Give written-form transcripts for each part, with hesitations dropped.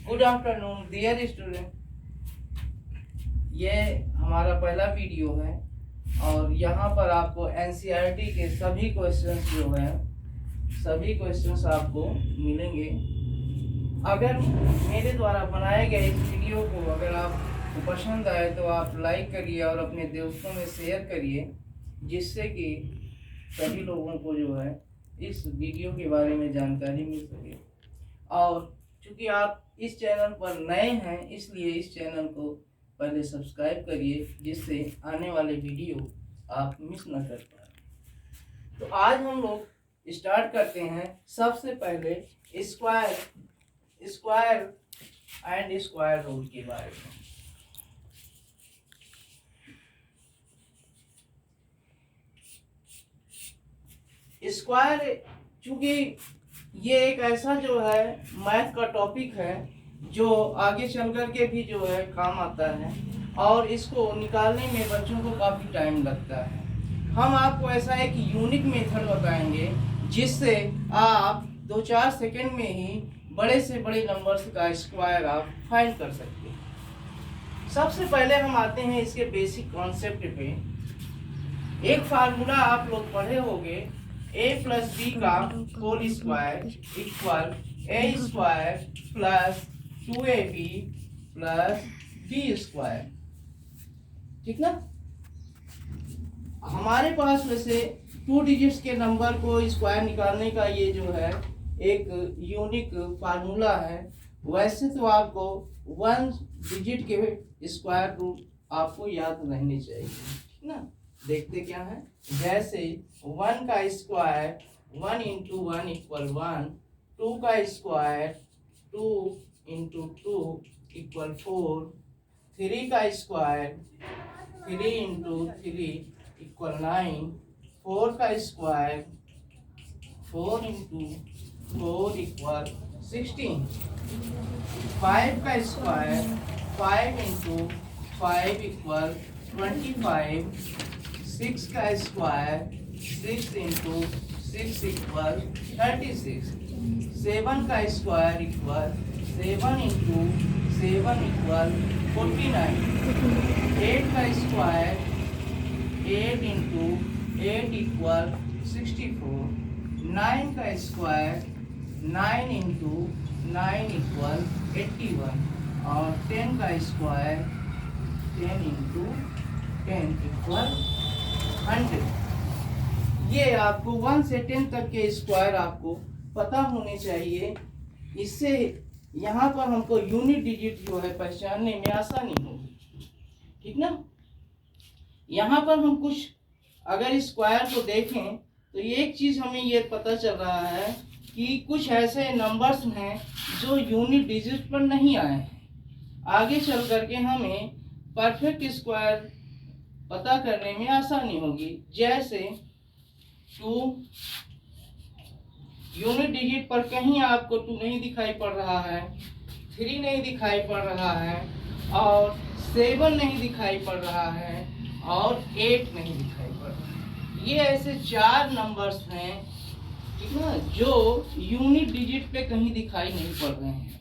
Good afternoon dear student. ये हमारा पहला वीडियो है और यहाँ पर आपको एनसीईआरटी के सभी क्वेश्चंस जो हैं सभी क्वेश्चंस आपको मिलेंगे। अगर मेरे द्वारा बनाए गए इस वीडियो को अगर आपको पसंद आए तो आप लाइक करिए और अपने दोस्तों में शेयर करिए, जिससे कि सभी लोगों को जो है इस वीडियो के बारे में जानकारी मिल सके। और चूँकि आप इस चैनल पर नए हैं इसलिए इस चैनल को पहले सब्सक्राइब करिए, जिससे आने वाले वीडियो आप मिस न कर पाए। तो आज हम लोग स्टार्ट करते हैं। सबसे पहले स्क्वायर एंड स्क्वायर रूट के बारे में। स्क्वायर चूँकि ये एक ऐसा जो है मैथ का टॉपिक है जो आगे चल कर के भी जो है काम आता है और इसको निकालने में बच्चों को काफ़ी टाइम लगता है। हम आपको ऐसा एक यूनिक मेथड बताएंगे जिससे आप 2-4 सेकंड में ही बड़े से बड़े नंबर्स का स्क्वायर आप फाइंड कर सकते हैं। सबसे पहले हम आते हैं इसके बेसिक कॉन्सेप्ट पे। एक फार्मूला आप लोग पढ़े होंगे, a प्लस बी का whole square equal a square plus 2ab plus b square. ठीक ना। हमारे पास वैसे 2 डिजिट्स के नंबर को स्क्वायर निकालने का ये जो है एक यूनिक फार्मूला है। वैसे तो आपको 1 डिजिट के स्क्वायर रूट आपको याद रहने चाहिए। ठीक ना। देखते क्या है, जैसे 1 का स्क्वायर 1 इंटू 1 इक्वल 1, 2 का स्क्वायर 2 इंटू 2 इक्वल 4, 3 का स्क्वायर 3 इंटू 3 इक्वल 9, 4 का स्क्वायर 4 इंटू 4 इक्वल 16, 5 का स्क्वायर 5 इंटू 5 इक्वल 25, 6 का स्क्वायर 6 इंटू 6 इक्वल 36, 7 का स्क्वायर इक्वल 7 इंटू 7 इक्वल 49, 8 का स्क्वायर 8 इंटू 8 इक्वल 64, 9 का स्क्वायर 9 इंटू 9 इक्वल 81 और 10 का स्क्वायर 10 इंटू 10 इक्वल 100। ये आपको 1 से 10 तक के स्क्वायर आपको पता होने चाहिए। इससे यहाँ पर हमको यूनिट डिजिट जो है पहचानने में आसानी होगी। ठीक ना। यहाँ पर हम कुछ अगर स्क्वायर को देखें तो ये एक चीज़ हमें ये पता चल रहा है कि कुछ ऐसे नंबर्स हैं जो यूनिट डिजिट पर नहीं आए हैं। आगे चल करके हमें परफेक्ट स्क्वायर पता करने में आसानी होगी। जैसे 2 यूनिट डिजिट पर कहीं आपको 2 नहीं दिखाई पड़ रहा है, 3 नहीं दिखाई पड़ रहा है और 7 नहीं दिखाई पड़ रहा है और 8 नहीं दिखाई पड़ रहा है। ये ऐसे 4 नंबर्स हैं, ठीक ना, जो यूनिट डिजिट पे कहीं दिखाई नहीं पड़ रहे हैं।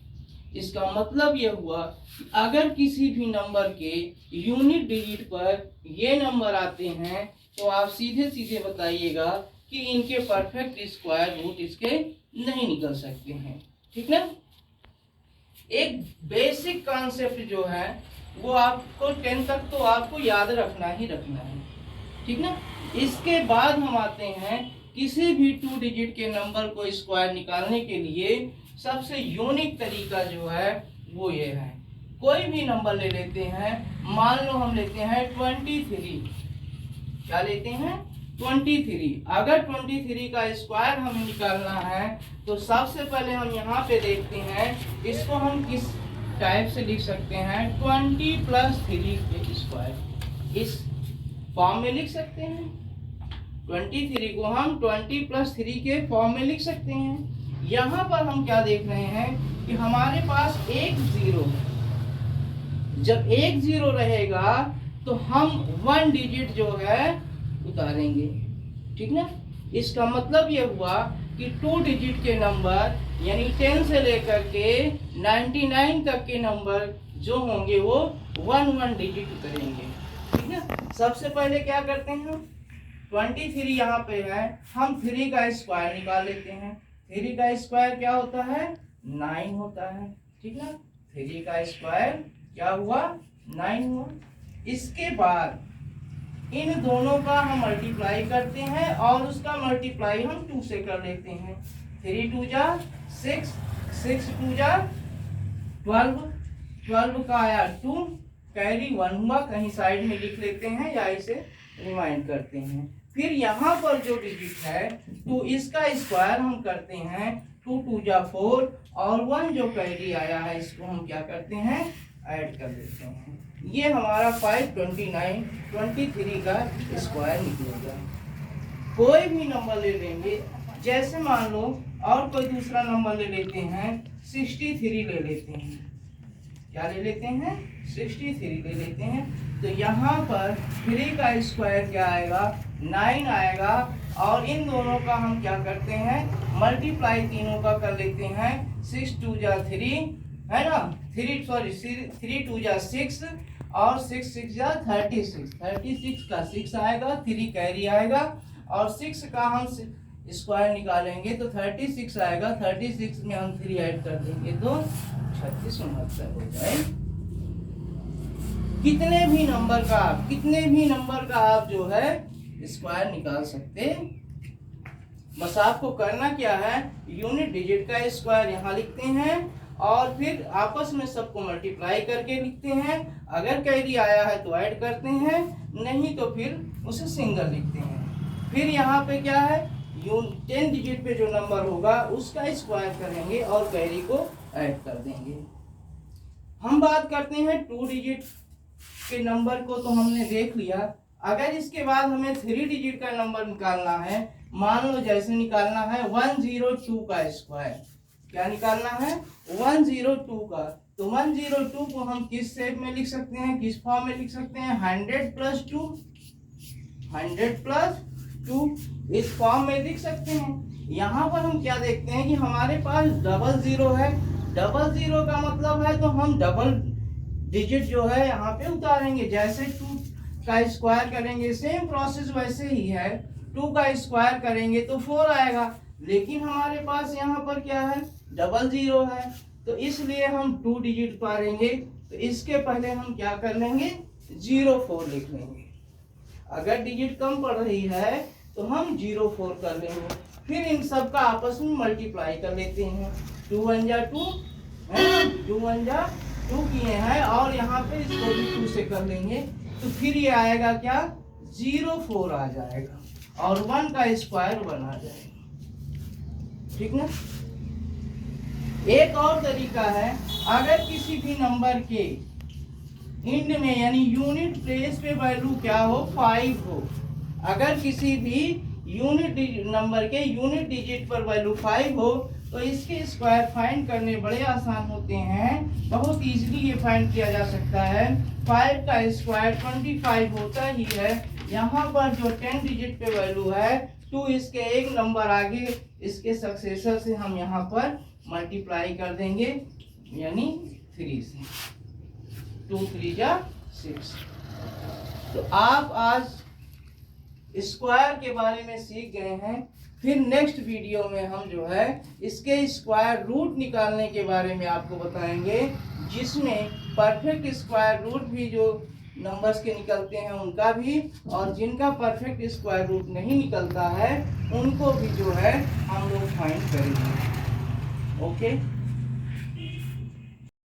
इसका मतलब यह हुआ कि अगर किसी भी नंबर के यूनिट डिजिट पर ये नंबर आते हैं तो आप सीधे सीधे बताइएगा कि इनके परफेक्ट स्क्वायर रूट इसके नहीं निकल सकते हैं। ठीक ना। एक बेसिक कॉन्सेप्ट जो है वो आपको 10 तक तो आपको याद रखना ही रखना है। ठीक ना। इसके बाद हम आते हैं किसी भी 2 डिजिट के नंबर को स्क्वायर निकालने के लिए सबसे यूनिक तरीका जो है वो ये है। कोई भी नंबर ले लेते हैं, मान लो हम लेते हैं 23। क्या लेते हैं? 23। अगर 23 का स्क्वायर हमें निकालना है तो सबसे पहले हम यहाँ पे देखते हैं इसको हम किस टाइप से लिख सकते हैं। 20 प्लस 3 के स्क्वायर इस फॉर्म में लिख सकते हैं। 23 को हम 20 प्लस 3 के फॉर्म में लिख सकते हैं। यहाँ पर हम क्या देख रहे हैं कि हमारे पास एक 0 है। जब एक 0 रहेगा तो हम 1 डिजिट जो है उतारेंगे। ठीक ना। इसका मतलब ये हुआ कि 2 डिजिट के नंबर यानी 10 से लेकर के 99 तक के नंबर जो होंगे वो 1 डिजिट करेंगे। ठीक है, सबसे पहले क्या करते हैं, 23 यहाँ पे है, हम 3 का स्क्वायर निकाल लेते हैं। 3 का स्क्वायर क्या होता है, 9 होता है। ठीक है, 3 का स्क्वायर क्या हुआ, 9 हुआ। इसके बाद इन दोनों का हम मल्टीप्लाई करते हैं और उसका मल्टीप्लाई हम 2 से कर लेते हैं। 3 2 जा 6, 6 2 जा 12, 12 का आया 2, कैरी 1 हुआ, कहीं साइड में लिख लेते हैं या इसे रिमाइंड करते हैं। फिर यहाँ पर जो डिजिट है तो इसका स्क्वायर हम करते हैं, 2 2 जा 4 और 1 जो कैरी आया है इसको हम क्या करते हैं, ऐड कर देते हैं। ये हमारा 529 23 का स्क्वायर निकलेगा। कोई भी नंबर ले लेंगे, जैसे मान लो और कोई दूसरा नंबर ले लेते हैं, 63 ले लेते हैं। क्या ले लेते हैं, 63 ले लेते हैं। तो यहाँ पर 3 का स्क्वायर क्या आएगा, 9 आएगा और इन दोनों का हम क्या करते हैं, मल्टीप्लाई तीनों का कर लेते हैं। 6 2 जा 3 है ना, 3 2 जा 6 और 6 6 जा 36, 36 का 6 आएगा, 3 कैरी आएगा और 6 का हम स्क्वायर निकालेंगे तो 36 आएगा, 36 में हम 3 ऐड कर देंगे तो 36 69 हो जाए। कितने भी नंबर का आप जो है स्क्वायर निकाल सकते। बस आपको करना क्या है, यूनिट डिजिट का स्क्वायर यहाँ लिखते हैं और फिर आपस में सबको मल्टीप्लाई करके लिखते हैं। अगर कैरी आया है तो ऐड करते हैं, नहीं तो फिर उसे सिंगल लिखते हैं। फिर यहाँ पे क्या है, 10 डिजिट पे जो नंबर होगा उसका स्क्वायर करेंगे और कैरी को ऐड कर देंगे। हम बात करते हैं 2 डिजिट के नंबर को, तो हमने देख लिया। अगर इसके बाद हमें 3 डिजिट का नंबर निकालना है, मान लो जैसे निकालना है 102 का स्क्वायर, क्या निकालना है, 102 का। तो 102 को हम किस शेप में लिख सकते हैं, किस फॉर्म में लिख सकते हैं, 100 प्लस 2, 100 प्लस 2 इस फॉर्म में लिख सकते हैं। यहाँ पर हम क्या देखते हैं कि हमारे पास 00 है। 00 का मतलब है तो हम डबल डिजिट जो है यहाँ पे उतारेंगे। जैसे 2 का स्क्वायर करेंगे, सेम प्रोसेस वैसे ही है। 2 का स्क्वायर करेंगे तो 4 आएगा, लेकिन हमारे पास यहाँ पर क्या है, 00 है, तो इसलिए हम 2 डिजिट उतारेंगे। तो इसके पहले हम क्या कर लेंगे, 04 लिख लेंगे। अगर डिजिट कम पड़ रही है तो हम 04 कर लेंगे। फिर इन सब का आपस में मल्टीप्लाई कर लेते हैं। 2 1 जा 2 है, 2 1 जा 2 किए हैं और यहाँ पे इसको भी 2 से कर लेंगे। तो फिर ये आएगा क्या, 04 आ जाएगा और 1 का स्क्वायर 1 आ जाएगा। ठीक ना। एक और तरीका है, अगर किसी भी नंबर के इंड में यानी यूनिट प्लेस पे वैल्यू क्या हो, 5 हो, अगर किसी भी यूनिट नंबर के यूनिट डिजिट पर वैल्यू 5 हो तो इसके स्क्वायर फाइंड करने बड़े आसान होते हैं। बहुत इजीली ये फाइंड किया जा सकता है। 5 का स्क्वायर 25 होता ही है। यहाँ पर जो 10 डिजिट पे वैल्यू है 2 इसके एक नंबर आगे इसके सक्सेसर से हम यहाँ पर मल्टीप्लाई कर देंगे, यानी 3 से। 2 3 जा 6। तो आप आज स्क्वायर के बारे में सीख गए हैं। फिर नेक्स्ट वीडियो में हम जो है इसके स्क्वायर रूट निकालने के बारे में आपको बताएंगे, जिसमें परफेक्ट स्क्वायर रूट भी जो नंबर्स के निकलते हैं उनका भी, और जिनका परफेक्ट स्क्वायर रूट नहीं निकलता है उनको भी जो है हम लोग फाइंड करेंगे। ओके।